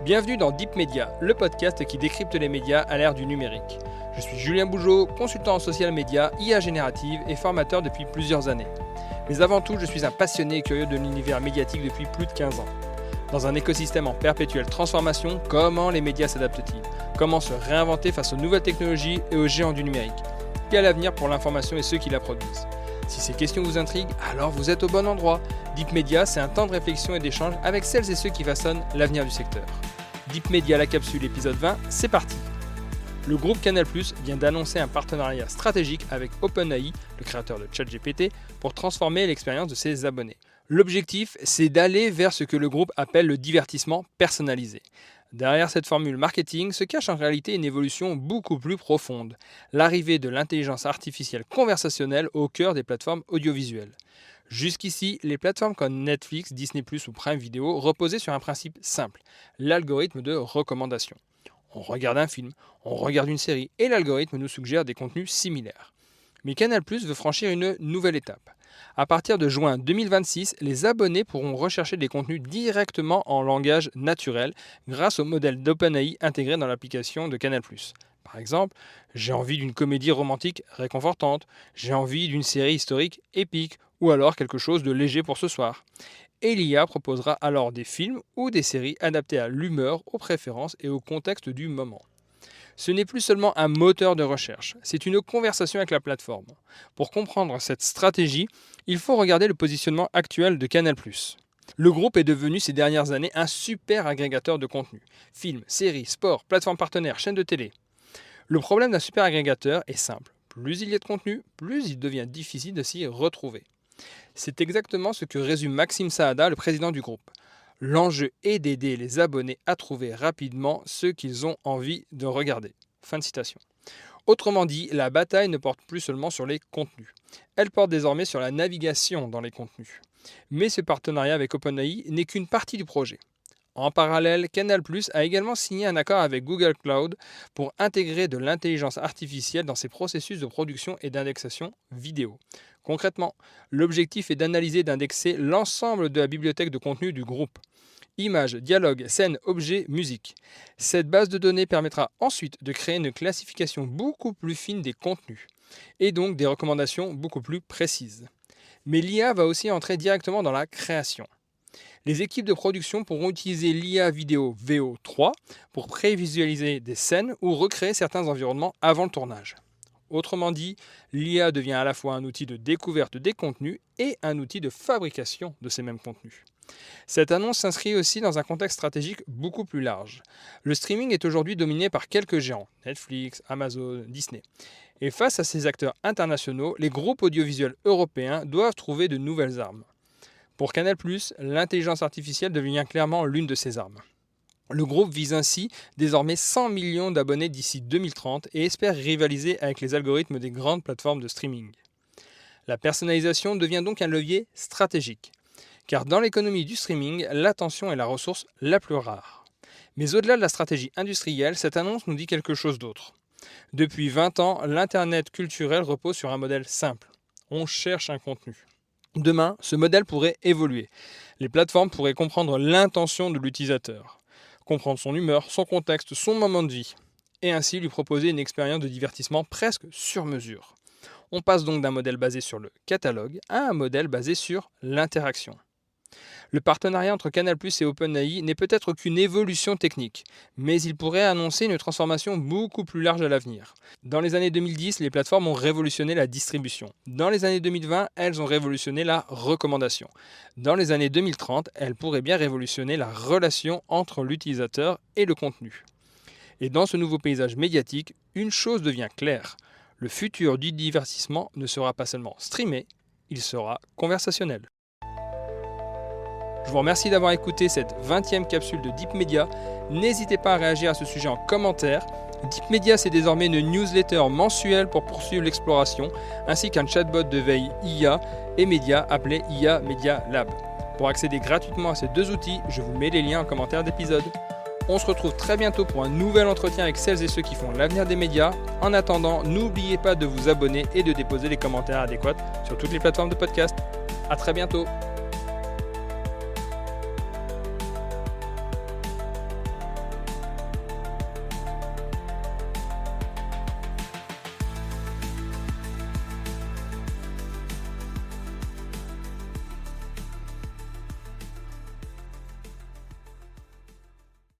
Bienvenue dans Deep Media, le podcast qui décrypte les médias à l'ère du numérique. Je suis Julien Bougeot, consultant en social media, IA générative et formateur depuis plusieurs années. Mais avant tout, je suis un passionné et curieux de l'univers médiatique depuis plus de 15 ans. Dans un écosystème en perpétuelle transformation, comment les médias s'adaptent-ils ? Comment se réinventer face aux nouvelles technologies et aux géants du numérique ? Quel avenir pour l'information et ceux qui la produisent ? Si ces questions vous intriguent, alors vous êtes au bon endroit. Deep Media, c'est un temps de réflexion et d'échange avec celles et ceux qui façonnent l'avenir du secteur. Deep Media, la capsule épisode 20, c'est parti. Le groupe Canal+ vient d'annoncer un partenariat stratégique avec OpenAI, le créateur de ChatGPT, pour transformer l'expérience de ses abonnés. L'objectif, c'est d'aller vers ce que le groupe appelle le divertissement personnalisé. Derrière cette formule marketing se cache en réalité une évolution beaucoup plus profonde, l'arrivée de l'intelligence artificielle conversationnelle au cœur des plateformes audiovisuelles. Jusqu'ici, les plateformes comme Netflix, Disney+, ou Prime Video reposaient sur un principe simple, l'algorithme de recommandation. On regarde un film, on regarde une série et l'algorithme nous suggère des contenus similaires. Mais Canal+ veut franchir une nouvelle étape. À partir de juin 2026, les abonnés pourront rechercher des contenus directement en langage naturel grâce au modèle d'OpenAI intégré dans l'application de Canal+. Par exemple, j'ai envie d'une comédie romantique réconfortante, j'ai envie d'une série historique épique, ou alors quelque chose de léger pour ce soir. Et l'IA proposera alors des films ou des séries adaptés à l'humeur, aux préférences et au contexte du moment. Ce n'est plus seulement un moteur de recherche, c'est une conversation avec la plateforme. Pour comprendre cette stratégie, il faut regarder le positionnement actuel de Canal+. Le groupe est devenu ces dernières années un super agrégateur de contenu. Films, séries, sports, plateformes partenaires, chaînes de télé. Le problème d'un super agrégateur est simple. Plus il y a de contenu, plus il devient difficile de s'y retrouver. C'est exactement ce que résume Maxime Saada, le président du groupe. L'enjeu est d'aider les abonnés à trouver rapidement ce qu'ils ont envie de regarder. Fin de citation. Autrement dit, la bataille ne porte plus seulement sur les contenus. Elle porte désormais sur la navigation dans les contenus. Mais ce partenariat avec OpenAI n'est qu'une partie du projet. En parallèle, Canal+ a également signé un accord avec Google Cloud pour intégrer de l'intelligence artificielle dans ses processus de production et d'indexation vidéo. Concrètement, l'objectif est d'analyser et d'indexer l'ensemble de la bibliothèque de contenu du groupe. Images, dialogues, scènes, objets, musique. Cette base de données permettra ensuite de créer une classification beaucoup plus fine des contenus et donc des recommandations beaucoup plus précises. Mais l'IA va aussi entrer directement dans la création. Les équipes de production pourront utiliser l'IA vidéo VO3 pour prévisualiser des scènes ou recréer certains environnements avant le tournage. Autrement dit, l'IA devient à la fois un outil de découverte des contenus et un outil de fabrication de ces mêmes contenus. Cette annonce s'inscrit aussi dans un contexte stratégique beaucoup plus large. Le streaming est aujourd'hui dominé par quelques géants, Netflix, Amazon, Disney. Et face à ces acteurs internationaux, les groupes audiovisuels européens doivent trouver de nouvelles armes. Pour Canal+, l'intelligence artificielle devient clairement l'une de ces armes. Le groupe vise ainsi désormais 100 millions d'abonnés d'ici 2030 et espère rivaliser avec les algorithmes des grandes plateformes de streaming. La personnalisation devient donc un levier stratégique, car dans l'économie du streaming, l'attention est la ressource la plus rare. Mais au-delà de la stratégie industrielle, cette annonce nous dit quelque chose d'autre. Depuis 20 ans, l'Internet culturel repose sur un modèle simple. On cherche un contenu. Demain, ce modèle pourrait évoluer. Les plateformes pourraient comprendre l'intention de l'utilisateur, comprendre son humeur, son contexte, son moment de vie, et ainsi lui proposer une expérience de divertissement presque sur mesure. On passe donc d'un modèle basé sur le catalogue à un modèle basé sur l'interaction. Le partenariat entre Canal+ et OpenAI n'est peut-être qu'une évolution technique, mais il pourrait annoncer une transformation beaucoup plus large à l'avenir. Dans les années 2010, les plateformes ont révolutionné la distribution. Dans les années 2020, elles ont révolutionné la recommandation. Dans les années 2030, elles pourraient bien révolutionner la relation entre l'utilisateur et le contenu. Et dans ce nouveau paysage médiatique, une chose devient claire. Le futur du divertissement ne sera pas seulement streamé, il sera conversationnel. Je vous remercie d'avoir écouté cette 20e capsule de Deep Media. N'hésitez pas à réagir à ce sujet en commentaire. Deep Media, c'est désormais une newsletter mensuelle pour poursuivre l'exploration, ainsi qu'un chatbot de veille IA et média appelé IA Media Lab. Pour accéder gratuitement à ces deux outils, je vous mets les liens en commentaire d'épisode. On se retrouve très bientôt pour un nouvel entretien avec celles et ceux qui font l'avenir des médias. En attendant, n'oubliez pas de vous abonner et de déposer les commentaires adéquats sur toutes les plateformes de podcast. À très bientôt.